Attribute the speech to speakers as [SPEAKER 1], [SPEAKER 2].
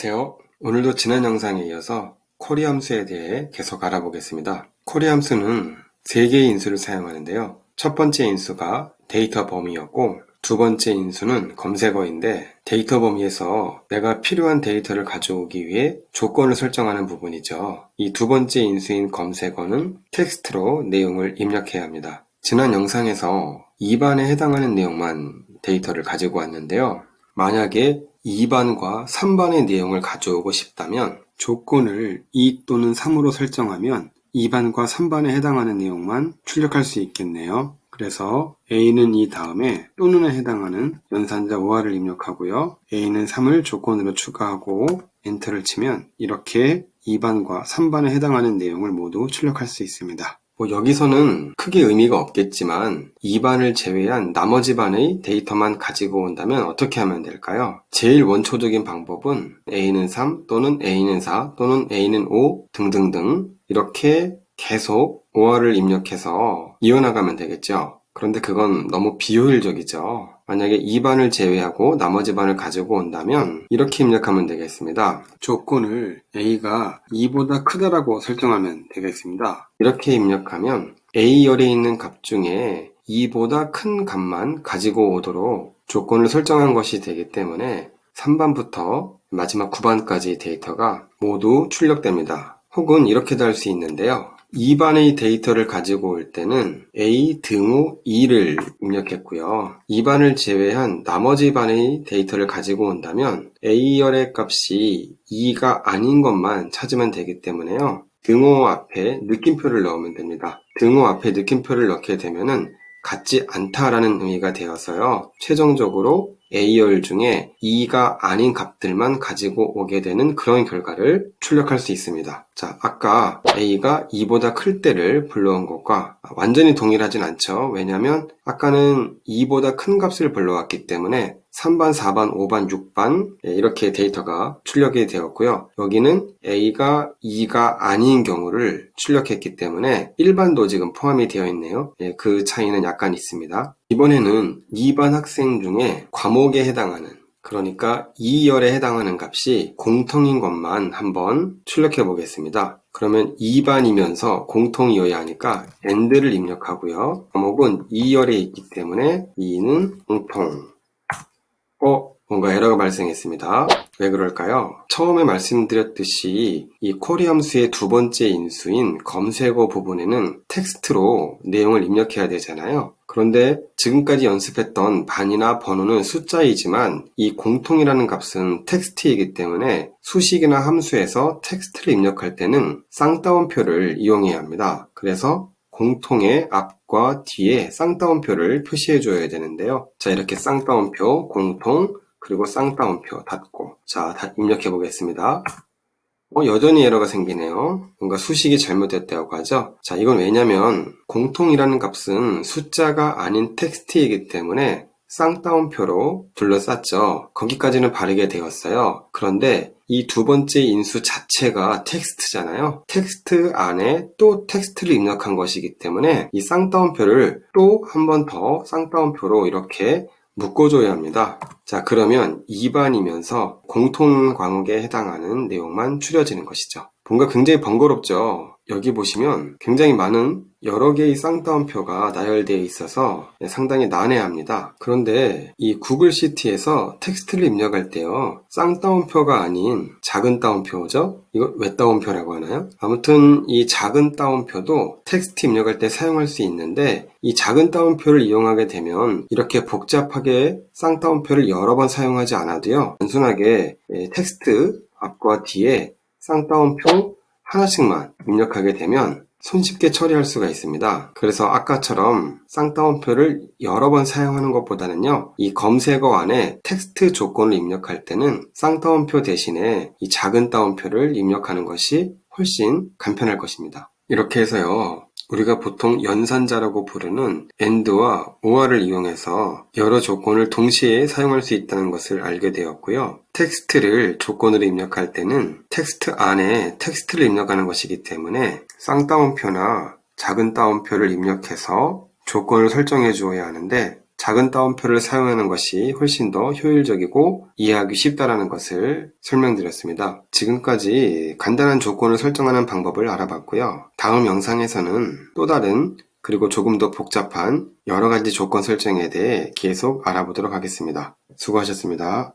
[SPEAKER 1] 안녕하세요. 오늘도 지난 영상에 이어서 쿼리 함수에 대해 계속 알아보겠습니다. 쿼리 함수는 3개의 인수를 사용하는데요. 첫 번째 인수가 데이터 범위였고 두 번째 인수는 검색어인데 데이터 범위에서 내가 필요한 데이터를 가져오기 위해 조건을 설정하는 부분이죠. 이 두 번째 인수인 검색어는 텍스트로 내용을 입력해야 합니다. 지난 영상에서 2반에 해당하는 내용만 데이터를 가지고 왔는데요. 만약에 2반과 3반의 내용을 가져오고 싶다면 조건을 2 또는 3으로 설정하면 2반과 3반에 해당하는 내용만 출력할 수 있겠네요. 그래서 A는 2 다음에 또는에 해당하는 연산자 OR을 입력하고요. A는 3을 조건으로 추가하고 엔터를 치면 이렇게 2반과 3반에 해당하는 내용을 모두 출력할 수 있습니다. 여기서는 크게 의미가 없겠지만 2반을 제외한 나머지 반의 데이터만 가지고 온다면 어떻게 하면 될까요? 제일 원초적인 방법은 A는 3 또는 A는 4 또는 A는 5 등등등 이렇게 계속 OR을 입력해서 이어나가면 되겠죠. 그런데 그건 너무 비효율적이죠. 만약에 2반을 제외하고 나머지 반을 가지고 온다면 이렇게 입력하면 되겠습니다. 조건을 A가 2보다 크다라고 설정하면 되겠습니다. 이렇게 입력하면 A열에 있는 값 중에 2보다 큰 값만 가지고 오도록 조건을 설정한 것이 되기 때문에 3반부터 마지막 9반까지 데이터가 모두 출력됩니다. 혹은 이렇게도 할 수 있는데요. 2반의 데이터를 가지고 올 때는 A 등호 2를 입력했고요. 2반을 제외한 나머지 반의 데이터를 가지고 온다면 A열의 값이 2가 아닌 것만 찾으면 되기 때문에요. 등호 앞에 느낌표를 넣으면 됩니다. 등호 앞에 느낌표를 넣게 되면은 같지 않다라는 의미가 되어서요. 최종적으로 A열 중에 2가 아닌 값들만 가지고 오게 되는 그런 결과를 출력할 수 있습니다. 자, 아까 A가 2보다 클 때를 불러온 것과 완전히 동일하진 않죠. 왜냐하면 아까는 2보다 큰 값을 불러왔기 때문에 3반, 4반, 5반, 6반 이렇게 데이터가 출력이 되었고요. 여기는 A가 2가 아닌 경우를 출력했기 때문에 1반도 지금 포함이 되어 있네요. 그 차이는 약간 있습니다. 이번에는 2반 학생 중에 과목에 해당하는 그러니까 2열에 해당하는 값이 공통인 것만 한번 출력해 보겠습니다. 그러면 2반이면서 공통이어야 하니까 AND를 입력하고요. 과목은 2열에 있기 때문에 2는 공통. 뭔가 에러가 발생했습니다. 왜 그럴까요? 처음에 말씀드렸듯이 이 쿼리 함수의 두 번째 인수인 검색어 부분에는 텍스트로 내용을 입력해야 되잖아요. 그런데 지금까지 연습했던 반이나 번호는 숫자이지만 이 공통이라는 값은 텍스트이기 때문에 수식이나 함수에서 텍스트를 입력할 때는 쌍따옴표를 이용해야 합니다. 그래서 공통의 앞과 뒤에 쌍따옴표를 표시해 줘야 되는데요. 자, 이렇게 쌍따옴표, 공통, 그리고 쌍따옴표 닫고 자, 다 입력해 보겠습니다. 여전히 에러가 생기네요. 뭔가 수식이 잘못됐다고 하죠. 자, 이건 왜냐면 공통이라는 값은 숫자가 아닌 텍스트이기 때문에 쌍따옴표로 둘러쌌죠. 거기까지는 바르게 되었어요. 그런데 이 두 번째 인수 자체가 텍스트잖아요. 텍스트 안에 또 텍스트를 입력한 것이기 때문에 이 쌍따옴표를 또 한 번 더 쌍따옴표로 이렇게 묶어줘야 합니다. 자, 그러면 2반이면서 공통 과목에 해당하는 내용만 추려지는 것이죠. 뭔가 굉장히 번거롭죠. 여기 보시면 굉장히 많은 여러 개의 쌍따옴표가 나열되어 있어서 상당히 난해합니다. 그런데 이 구글 시트에서 텍스트를 입력할 때요. 쌍따옴표가 아닌 작은 따옴표죠? 이거 외따옴표라고 하나요? 아무튼 이 작은 따옴표도 텍스트 입력할 때 사용할 수 있는데 이 작은 따옴표를 이용하게 되면 이렇게 복잡하게 쌍따옴표를 여러 번 사용하지 않아도요. 단순하게 텍스트 앞과 뒤에 쌍따옴표 하나씩만 입력하게 되면 손쉽게 처리할 수가 있습니다. 그래서 아까처럼 쌍따옴표를 여러 번 사용하는 것보다는요, 이 검색어 안에 텍스트 조건을 입력할 때는 쌍따옴표 대신에 이 작은 따옴표를 입력하는 것이 훨씬 간편할 것입니다. 이렇게 해서요, 우리가 보통 연산자라고 부르는 AND와 OR을 이용해서 여러 조건을 동시에 사용할 수 있다는 것을 알게 되었고요. 텍스트를 조건으로 입력할 때는 텍스트 안에 텍스트를 입력하는 것이기 때문에 쌍따옴표나 작은 따옴표를 입력해서 조건을 설정해 주어야 하는데 작은 따옴표를 사용하는 것이 훨씬 더 효율적이고 이해하기 쉽다라는 것을 설명드렸습니다. 지금까지 간단한 조건을 설정하는 방법을 알아봤고요. 다음 영상에서는 또 다른 그리고 조금 더 복잡한 여러 가지 조건 설정에 대해 계속 알아보도록 하겠습니다. 수고하셨습니다.